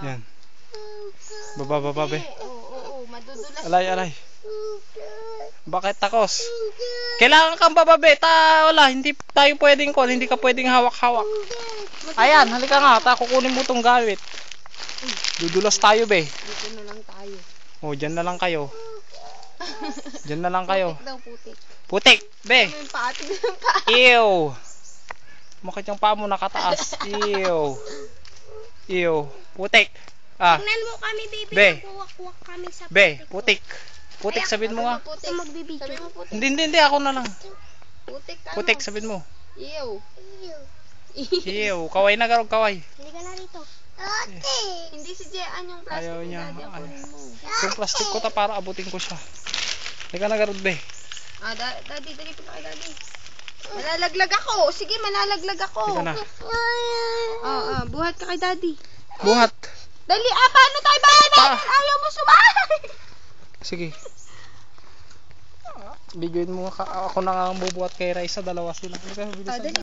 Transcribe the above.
Yan. Baba, be. Oo, madudulas. Alay. Bakit takos? Kailangan kang bababe. Wala, hindi tayo pwedeng hindi ka pwedeng hawak-hawak. Ayan, halika nga. Kukunin mo tong gamit. Dudulas tayo, be. Dito na lang tayo. O, dyan na lang kayo. Dyan na lang kayo. Putik daw, putik. Putik, be. Ano yung paa? Tignan yung paa. Ew. Bakit yung paa mo nakataas? Ew. Putik. Tingnan mo kami, baby. Be. Nagkuwak-kuwak kami sa Be, putik. Putik, sabihin mo nga. Putik. Magbibidyo. Sabi mo putik. Hindi, ako na lang. Putik ka. Putik, sabihin mo. Ew. Ew, kaway na garog, kaway. Hindi ka na rito. Hindi si Jean yung plastic. Ayaw niya. Daddy, ang kunin mo. Yung plastic ko para abutin ko siya. Halika na garog, be. Daddy, dali pa kay daddy. Malalaglag ako. Sige, malalaglag ako. Halika na. Buhat ka kay daddy. Buhat. Dali, paano tayo ba? Ayaw mo sumay. Sige. Bigyan mo ako na nga ang bubuhat kay Raisa. Dalawa sila. Bilisan.